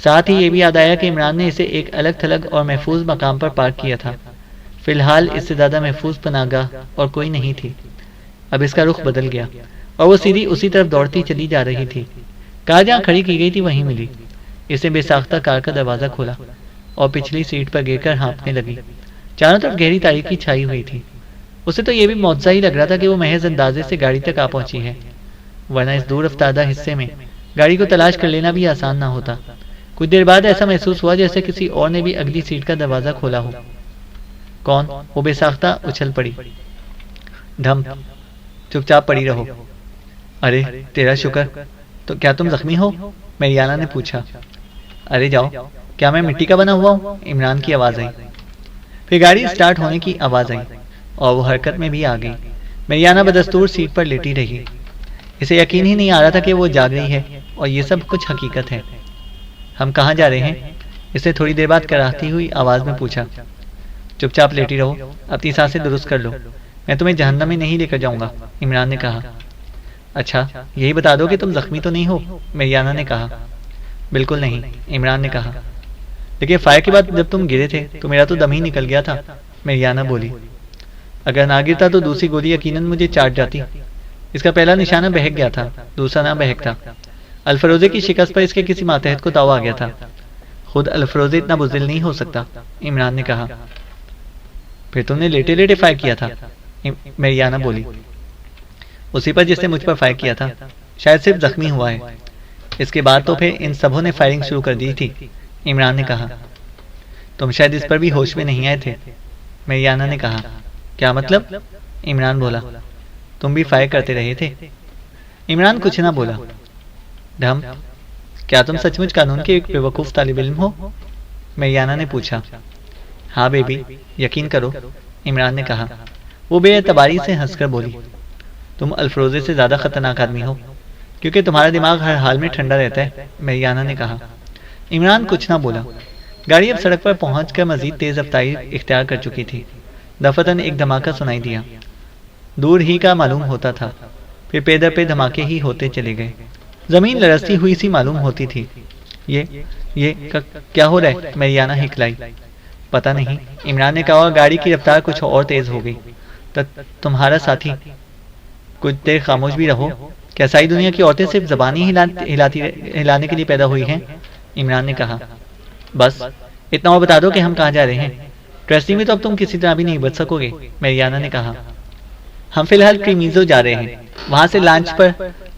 ساتھ ہی یہ بھی یاد آیا کہ عمران نے اسے ایک الگ تھلگ اور محفوظ مقام پر پارک کیا تھا۔ فی الحال اس سے زیادہ محفوظ پناہ گاہ اور کوئی نہیں تھی۔ اب اس کا رخ بدل گیا اور وہ سیدھی اسی طرف دوڑتی چلی جا رہی تھی۔ کار جہاں کھڑی کی گئی تھی وہیں ملی۔ اسے بے ساختہ کار کا دروازہ کھولا اور پچھلی سیٹ پر گر کر ہانپنے لگی۔ چاروں طرف گہری تاریکی چھائی ہوئی تھی۔ اسے تو یہ بھی معجزہ ہی لگ رہا تھا کہ وہ محض اندازے سے گاڑی تک آ پہنچی ہے، ورنہ اس دور افتادہ حصے میں گاڑی کو تلاش کر لینا بھی آسان نہ ہوتا۔ کچھ دیر بعد ایسا محسوس ہوا جیسے کسی اور نے بھی اگلی سیٹ کا دروازہ کھولا ہو۔ کون؟ وہ بے ساختہ اچھل پڑی۔ دھم، چپ چاپ پڑی رہو۔ ارے تیرا شکر، تو کیا تم زخمی ہو؟ مریانہ نے پوچھا۔ ارے جاؤ، کیا میں مٹی کا بنا ہوا ہوں؟ عمران کی آواز آئی۔ پھر گاڑی اسٹارٹ ہونے کی آواز آئی اور وہ حرکت میں بھی آ گئی۔ مریانہ بدستور سیٹ پر لیٹی رہی۔ اسے یقین ہی نہیں آ رہا تھا کہ وہ جاگ رہی ہے اور یہ سب کچھ حقیقت ہے۔ ہم کہاں جا رہے ہیں؟ اسے تھوڑی دیر بعد کراہتی ہوئی آواز میں پوچھا۔ چپ چاپ لیٹی رہو، اپنی سانسیں درست کر لو، میں تمہیں جہنم میں نہیں لے کر جاؤں گا، عمران نے کہا۔ اچھا یہی بتا دو کہ تم زخمی تو نہیں ہو؟ مریانہ نے کہا۔ بالکل نہیں، عمران نے کہا۔ لیکن فائر کے بعد جب تم گرے تھے تو میرا تو دم ہی نکل گیا تھا، مریانہ بولی۔ اگر نہ گرتا تو دوسری گولی یقیناً مجھے چاٹ جاتی۔ اس کا پہلا نشانہ بہک گیا تھا، دوسرا نہ بہکتا۔ الفروزے کی شکست پر اس کے کسی ماتحت کو دعویٰ آ گیا تھا۔ خود الفروزے اتنا بزدل نہیں ہو سکتا، عمران نے کہا۔ پھر تم نے لیٹے لیٹے فائر کیا تھا، مریانہ بولی۔ اسی پر جس نے مجھ پر فائر کیا تھا، شاید صرف زخمی ہوا ہے۔ اس کے بعد تو پھر ان سبوں نے فائرنگ شروع کر دی تھی، عمران نے کہا۔ تم شاید اس پر بھی ہوش میں نہیں آئے تھے، مریانہ نے کہا۔ کیا مطلب؟ عمران بولا۔ تم بھی فائر کرتے رہے تھے۔ عمران کچھ نہ بولا۔ ڈھم، کیا تم سچ مچ قانون کے ایک بے وقوف طالب علم ہو؟ مریانہ نے پوچھا۔ ہاں بیبی، یقین کرو، عمران نے کہا۔ وہ بے اعتباری سے ہنس کر بولی۔ تم الفروزے سے زیادہ خطرناک آدمی ہو، کیونکہ تمہارا دماغ ہر حال میں ٹھنڈا رہتا ہے، مریانہ نے کہا۔ عمران کچھ نہ بولا۔ گاڑی اب سڑک پر پہنچ کر مزید تیز رفتاری اختیار کر چکی تھی۔ دفتن ایک دھماکہ سنائی دیا، دور ہی کا معلوم ہوتا تھا، پھر پے در پہ دھماکے ہی ہوتے چلے گئے۔ زمین لرزتی ہوئی سی معلوم ہوتی تھی۔ یہ کیا ہو رہا ہے؟ مریانہ ہکلائی۔ پتہ نہیں، عمران نے کہا اور گاڑی کی رفتار کچھ اور تیز ہو گئی۔ تمہارا ساتھی، کچھ دیر خاموش بھی رہو۔ کیا ساری دنیا کی عورتیں صرف زبان ہی ہلانے کے لیے پیدا ہوئی ہیں؟ عمران نے کہا۔ بس اتنا اور بتا دو کہ ہم کہاں جا رہے ہیں۔ ٹریسٹی میں تو اب تم کسی طرح بھی نہیں بچ سکو گے، مریانہ نے کہا۔ ہم فی الحال ٹریمیزو جا رہے ہیں، وہاں سے لانچ پر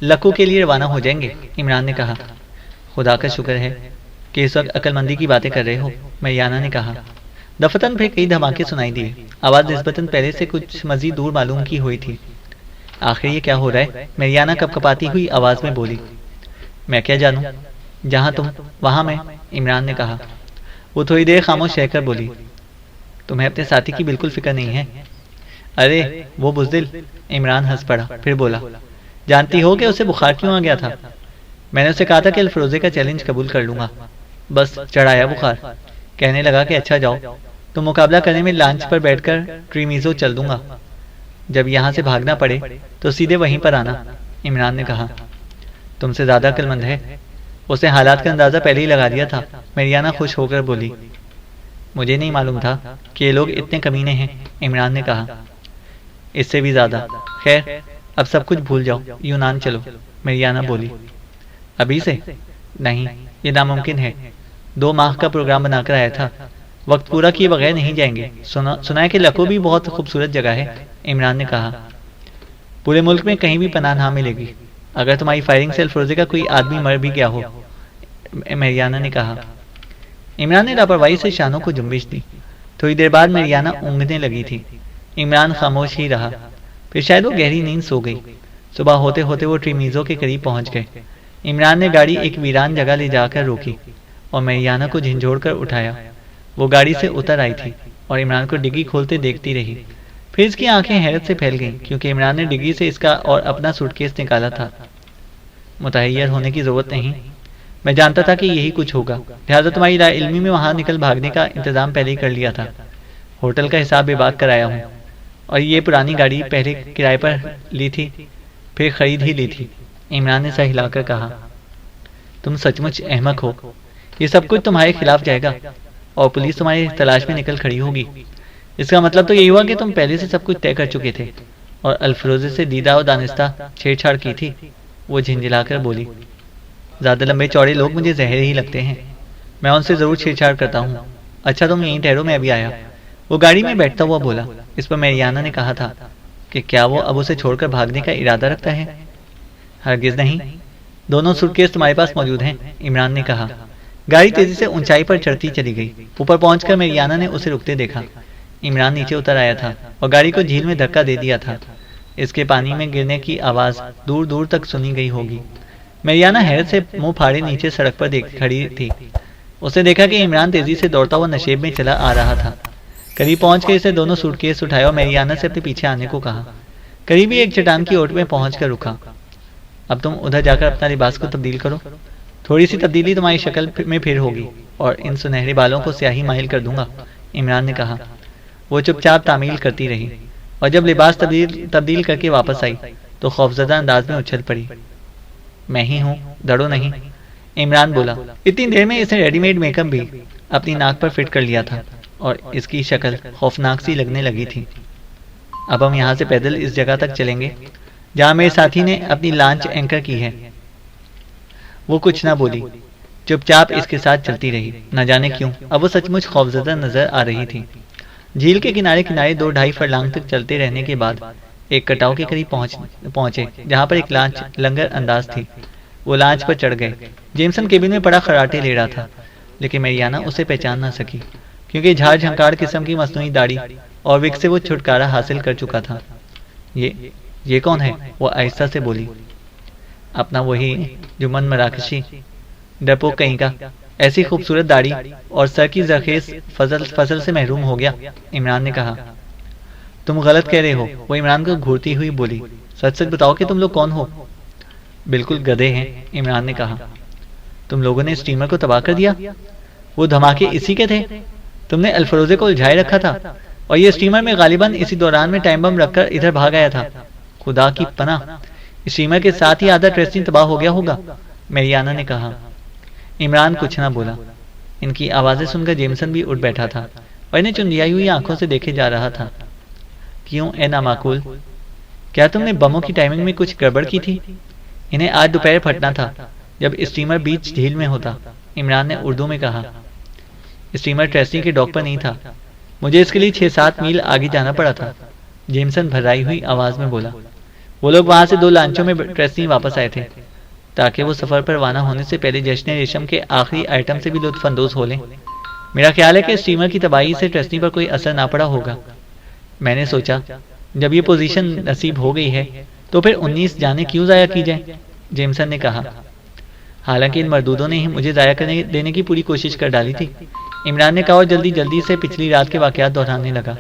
لکو کے لیے روانہ ہو جائیں گے، عمران نے کہا۔ خدا کا شکر ہے کہ اس وقت عقل مندی کی باتیں کر رہے ہو، مریانہ نے کہا۔ دفتن پھر کئی دھماکے سنائی دیے، آواز نسبتاً پہلے سے کچھ مزید دور معلوم کی ہوئی تھی۔ آخر یہ کیا ہو رہا ہے؟ مریانہ کپ کپاتی ہوئی آواز میں بولی۔ میں کیا جانوں، جہاں تم وہاں میں، عمران نے کہا۔ وہ تھوڑی دیر خاموش رہ کر بولی۔ تمہیں اپنے ساتھی کی بالکل فکر نہیں ہے؟ ارے وہ بزدل، عمران ہنس پڑا، پھر بولا۔ جانتی ہو کہ اسے بخار کیوں آ گیا تھا؟ میں نے اسے کہا تھا کہ الفروزے کا چیلنج قبول کر لوں گا، بس چڑھایا بخار۔ کہنے لگا کہ اچھا جاؤ، تو مقابلہ کرنے میں لانچ پر بیٹھ کر ٹریمیزو چل دوں گا، جب یہاں سے بھاگنا پڑے تو سیدھے وہیں پر آنا، عمران نے کہا۔ تم سے زیادہ عقل مند ہے، اس نے حالات کا اندازہ پہلے ہی لگا دیا تھا، مریانہ خوش ہو کر بولی۔ مجھے نہیں معلوم تھا کہ یہ لوگ اتنے کمینے ہیں، عمران نے کہا۔ اس سے بھی زیادہ۔ خیر اب سب کچھ بھول جاؤ، یونان چلو، مریانہ بولی۔ ابھی سے؟ نہیں، یہ ناممکن ہے، 2 ماہ کا پروگرام بنا کر آیا تھا، وقت پورا کیے بغیر نہیں جائیں گے۔ سنا ہے کہ لکو بھی بہت خوبصورت جگہ ہے، عمران نے کہا۔ پورے ملک میں کہیں بھی پناہ نہ ملے گی اگر تمہاری فائرنگ سے الفروزے کا کوئی آدمی مر بھی گیا ہو، مریانہ نے کہا۔ عمران نے لاپرواہی سے شانوں کو جنبش دی۔ تھوڑی دیر بعد مریانہ اونگنے لگی تھی، عمران خاموش ہی رہا، پھر شاید وہ گہری نیند سو گئی۔ صبح ہوتے ہوتے وہ ٹریمیزو کے قریب پہنچ گئے۔ عمران نے گاڑی ایک ویران جگہ لے جا کر روکی اور مریانہ کو جھنجھوڑ کر اٹھایا۔ وہ گاڑی سے اتر آئی تھی اور عمران کو ڈگی کھولتے دیکھتی رہی، پھر اس کی آنکھیں حیرت سے پھیل گئیں کیونکہ عمران نے ڈگی سے اس کا اور اپنا سوٹ کیس نکالا تھا۔ متحیر ہونے کی ضرورت نہیں، میں جانتا تھا کہ یہی کچھ ہوگا، لہٰذا تمہاری لا علمی میں وہاں نکل بھاگنے کا انتظام پہلے ہی کر لیا تھا۔ ہوٹل کا حساب بے باک کرایا ہوں، اور یہ پرانی گاڑی پہلے کرائے پر لی تھی، پھر خرید ہی لی تھی، عمران نے سر ہلا کر کہا۔ تم سچ مچ احمق ہو، یہ سب کچھ تمہارے خلاف جائے گا اور پولیس تمہاری تلاش میں نکل کھڑی ہوگی۔ اس کا مطلب تو یہی ہوا کہ تم پہلے سے سب کچھ طے کر چکے تھے اور الفروزے سے دیدہ و دانستہ چھیڑ چھاڑ کی تھی، وہ جھنجھلا کر بولی۔ زیادہ لمبے چوڑے لوگ مجھے زہر ہی لگتے ہیں، میں ان سے ضرور چھیڑ چھاڑ کرتا ہوں۔ اچھا تم یہیں ٹھہرو، میں ابھی آیا، وہ گاڑی میں بیٹھتا ہوا بولا۔ اس پر مریانہ نے کہا تھا کہ کیا وہ اب اسے چھوڑ کر بھاگنے کا ارادہ رکھتا ہے؟ ہرگز نہیں، دونوں سوٹ کیس تمہارے پاس موجود ہیں، عمران نے کہا۔ گاڑی تیزی سے اونچائی پر چڑھتی چلی گئی۔ اوپر پہنچ کر مریانہ نے اسے رکتے دیکھا۔ عمران نیچے اتر آیا تھا اور گاڑی کو جھیل میں دھکا دے دیا تھا، اس کے پانی میں گرنے کی آواز دور دور تک سنی گئی ہوگی۔ مریانہ حیرت سے منہ پھاڑے نیچے سڑک پر کھڑی تھی۔ اس نے دیکھا کہ عمران تیزی سے دوڑتا ہوا نشیب میں چلا آ رہا تھا۔ قریب پہنچ کے اسے دونوں سوٹ کیس اٹھایا اور میریانا سے اپنے پیچھے آنے کو کہا۔ قریبی ایک چٹان کی اوٹ میں پہنچ کر رکا۔ اب تم ادھر جا کر اپنا لباس کو تبدیل کرو، تھوڑی سی تبدیلی تمہاری شکل میں پھر ہوگی اور ان سنہرے بالوں کو سیاہی مائل کر دوں گا، عمران نے کہا۔ وہ چپ چاپ تعمیل کرتی رہی اور جب لباس تبدیل کر کے واپس آئی تو خوفزدہ انداز میں اچھل پڑی۔ میں ہی ہوں، ڈرو نہیں، عمران بولا۔ اتنی دیر میں اس نے ریڈی میڈ میک اپ بھی اپنی ناک پر فٹ کر لیا تھا اور اس کی شکل خوفناک سی لگنے لگی تھی۔ اب ہم یہاں سے پیدل اس جگہ تک چلیں گے جہاں میرے ساتھی نے اپنی لانچ اینکر کی ہے۔ وہ کچھ نہ بولی، چپ چاپ اس کے ساتھ چلتی رہی۔ نہ جانے کیوں اب وہ سچ مچ خوفزدہ نظر آ رہی تھی۔ جھیل کے کنارے کنارے 2-2.5 فرلانگ تک چلتے رہنے کے بعد ایک کٹاؤ کے قریب پہنچے جہاں پر ایک لانچ لنگر انداز تھی۔ وہ لانچ پر چڑھ گئے۔ جیمسن کیبن میں پڑا خراٹے لے رہا تھا لیکن میریانا اسے پہچان نہ سکی کیونکہ جھاڑ جھنکاڑ قسم کی مصنوعی داڑھی اور وگ سے وہ چھٹکارا حاصل کر چکا تھا۔ یہ کون ہے؟ وہ آہستہ سے بولی۔ اپنا وہی جمن مراکشی، ڈرپوک کہیں کا، ایسی خوبصورت داڑھی اور سر کی زرخیز فضل سے محروم ہو گیا، عمران نے کہا۔ تم غلط کہہ رہے ہو، وہ عمران کو گھورتی ہوئی بولی۔ سچ سچ بتاؤ کہ تم لوگ کون ہو؟ بالکل گدھے ہیں، عمران نے کہا۔ تم لوگوں نے اسٹیمر کو تباہ کر دیا؟ وہ دھماکے اسی کے تھے؟ تم نے الفروزے کو الجھائے رکھا تھا اور یہ اسٹیمر میں غالباً اسی دوران میں ٹائم بم رکھ کر ادھر بھاگ آیا تھا۔ خدا کی پناہ، اسٹیمر کے ساتھ ہی آدھا ٹریسٹنگ تباہ ہو گیا ہوگا، میریانا نے کہا۔ عمران کچھ نہ بولا۔ ان کی آوازیں سن کر جیمسن بھی اٹھ بیٹھا تھا اور انہیں چندیائی ہوئی آنکھوں سے دیکھے جا رہا تھا۔ کیوں اے نامعقول، کیا تم نے بموں کی ٹائمنگ میں کچھ گڑبڑ کی تھی؟ انہیں آج دوپہر پھٹنا تھا جب اسٹیمر بیچ جھیل میں ہوتا، عمران نے اردو میں کہا۔ اسٹیمر ٹریسٹی کے ڈاک پر نہیں تھا، مجھے اس کے لیے 6-7 میل آگے جانا پڑا تھا، جیمسن بھرائی ہوئی آواز میں بولا۔ وہ لوگ وہاں سے 2 لانچوں میں ٹریسٹی واپس آئے تھے تاکہ وہ سفر پر روانہ ہونے سے پہلے جشن ریشم کے آخری آئٹم سے بھی لطف اندوز ہو لیں۔ میرا خیال ہے کہ اسٹیمر کی تباہی سے ٹریسٹی پر کوئی اثر نہ پڑا ہوگا۔ میں نے سوچا جب یہ پوزیشن نصیب ہو گئی ہے تو پھر 19 جانیں کیوں ضائع کی جائیں، جیمسن نے کہا۔ حالانکہ ان مردودوں نے ہی مجھے ضائع کرنے دینے کی پوری کوشش کر ڈالی تھی، عمران نے کہا اور جلدی سے پچھلی رات کے واقعات دہرانے لگا۔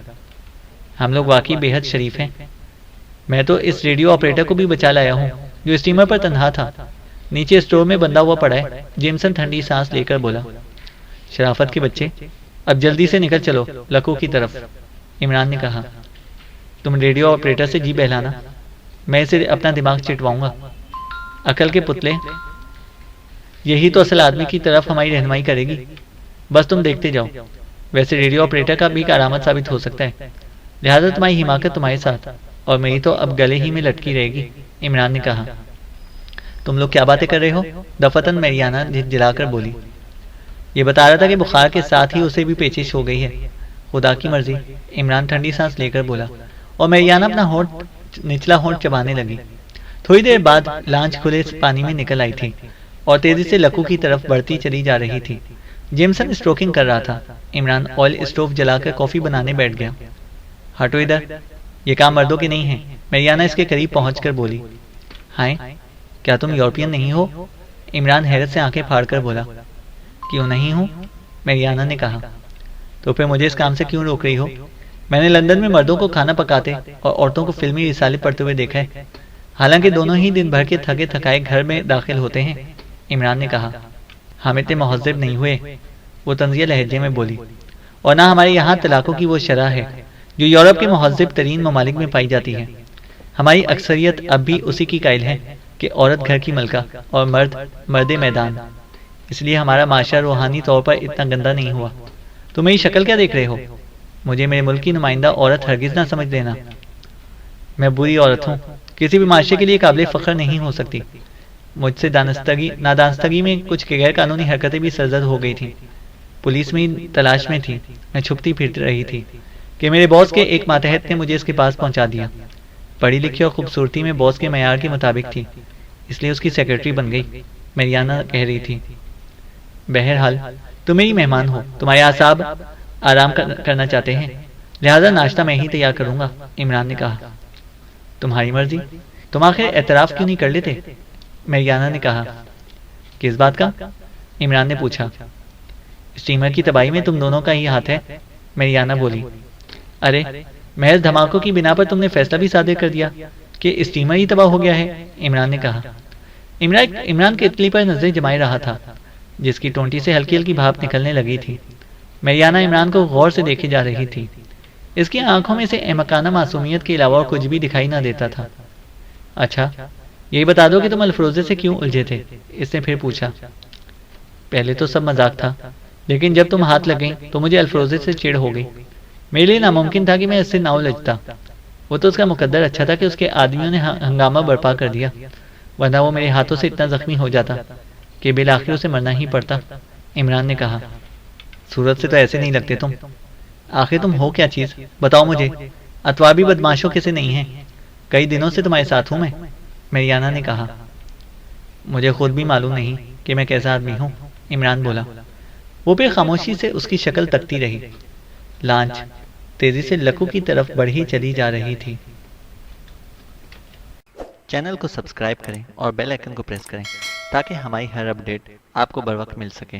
ہم لوگ واقعی بے حد شریف ہیں۔ میں تو اس ریڈیو آپریٹر کو بھی بچا لایا ہوں جو اسٹیمر پر تنہا تھا، نیچے اسٹور میں بندھا ہوا پڑا ہے، جیمسن ٹھنڈی سانس لے کر بولا۔ شرافت کے بچے، اب جلدی سے نکل چلو لکو کی طرف، عمران نے کہا۔ تم ریڈیو آپریٹر سے جی بہلانا، میں اسے اپنا دماغ چٹواؤں گا۔ عقل کے پتلے، یہی تو اصل آدمی کی طرف ہماری رہنمائی کرے گی، بس تم دیکھتے جاؤ۔ ویسے ریڈیو آپریٹر کا بھی کارآمد ثابت ہو سکتا ہے، لہذا تمہاری حماقت تمہارے ساتھ اور میری تو اب گلے ہی میں لٹکی رہے گی، عمران نے کہا۔ تم لوگ کیا باتیں کر رہے ہو؟ دفتن میریانا جلا کر بولی۔ یہ بتا رہا تھا کہ بخار کے ساتھ ہی اسے بھی پیچش ہو گئی ہے، خدا کی مرضی، عمران ٹھنڈی سانس لے کر بولا اور میریانا اپنا نچلا ہونٹ چبانے لگی۔ تھوڑی دیر بعد لانچ کھلے پانی میں نکل آئی تھی اور تیزی سے لکو کی طرف بڑھتی چلی جا رہی تھی۔ جیمسن اسٹروکنگ کر رہا تھا۔ عمران آئل اسٹوو جلا کر کافی بنانے بیٹھ گیا۔ ہٹو ادھر، یہ کام مردوں کے نہیں ہے، میریانا اس کے قریب پہنچ کر بولی۔ ہائے، کیا تم یورپین نہیں ہو؟ عمران حیرت سے آنکھیں پھاڑ کر بولا۔ کیوں نہیں ہوں؟ میریانا نے کہا۔ تو پھر مجھے اس کام سے کیوں روک رہی ہو؟ میں نے لندن میں مردوں کو کھانا پکاتے اور عورتوں کو فلمی رسالے پڑھتے ہوئے دیکھا ہے، حالانکہ دونوں ہی دن بھر کے تھکے تھکائے گھر میں داخل ہوتے ہیں، عمران نے کہا۔ ہم اتنے مہذب نہیں ہوئے، وہ طنزیہ لہجے میں بولی، اور نہ ہمارے یہاں طلاقوں کی وہ شرح ہے جو یورپ کے مہذب ترین ممالک میں پائی جاتی ہے۔ ہماری اکثریت اب بھی اسی کی قائل ہے کہ عورت گھر کی ملکہ اور مرد میدان، اس لیے ہمارا معاشرہ روحانی طور پر اتنا گندا نہیں ہوا۔ تم میری شکل کیا دیکھ رہے ہو؟ مجھے میرے ملک کی نمائندہ عورت ہرگز نہ سمجھ لینا۔ میں بری عورت ہوں، کسی بھی معاشرے کے لیے قابل فخر نہیں ہو سکتی۔ مجھ سے نادانستگی میں کچھ غیر قانونی حرکتیں بھی سرزد ہو گئی تھیں۔ پولیس میں تلاش میں تھی، میں چھپتی پھر رہی تھی کہ میرے باس کے ایک ماتحت نے مجھے اس کے پاس پہنچا دیا۔ پڑھی لکھی اور خوبصورتی میں باس کے معیار کے مطابق تھی، اس لیے اس کی سیکرٹری بن گئی، میریانا کہہ رہی تھی۔ بہرحال تم میری مہمان ہو، تمہارے اعصاب آرام کرنا چاہتے ہیں، لہذا ناشتہ میں ہی تیار کروں گا، عمران نے کہا۔ تمہاری مرضی، تم آخر اعتراف کیوں نہیں کر لیتے؟ میریانا نے کہا۔ کس بات کا؟ عمران نے پوچھا۔ اسٹیمر کی تباہی میں تم دونوں کا ہی ہاتھ ہے، مریانا بولی۔ ارے محض دھماکوں کی بنا پر تم نے فیصلہ بھی صادر کر دیا کہ اسٹیمر ہی تباہ ہو گیا ہے، عمران نے کہا۔ عمران کیتلی پر نظریں جمائے رہا تھا جس کی ٹونٹی سے ہلکی ہلکی بھاپ نکلنے لگی تھی۔ مریانا عمران کو غور سے دیکھی جا رہی تھی۔ اس کی آنکھوں میں سے احمقانہ معصومیت کے علاوہ اور کچھ بھی دکھائی نہ دیتا تھا۔ اچھا یہی بتا دو کہ تم الفروزے سے کیوں الجھے تھے، اس نے پھر پوچھا۔ پہلے تو سب مذاق تھا، لیکن جب تم ہاتھ لگ گئیں تو مجھے الفروزے سے چڑ ہو گئی۔ میرے لیے ناممکن تھا کہ میں اس سے نہ الجھتا۔ وہ تو اس کا مقدر اچھا تھا کہ اس کے آدمیوں نے ہنگامہ برپا کر دیا، ورنہ وہ میرے ہاتھوں سے اتنا زخمی ہو جاتا کہ بالآخر اسے مرنا ہی پڑتا، عمران نے کہا۔ صورت سے تو ایسے نہیں لگتے تم۔ آخر تم ہو کیا چیز، بتاؤ مجھے۔ اتوابی بدماشوں کے سے نہیں ہیں، کئی دنوں سے تمہارے ساتھ ہوں میں، مریانا نے کہا۔ مجھے خود بھی معلوم نہیں کہ میں کیسا آدمی ہوں، عمران بولا۔ وہ پھر خاموشی سے اس کی شکل تکتی رہی۔ لانچ تیزی سے لکو کی طرف بڑھی چلی جا رہی تھی۔ چینل کو سبسکرائب کریں اور بیل آئیکن کو پریس کریں تاکہ ہماری ہر اپڈیٹ آپ کو بر وقت مل سکے۔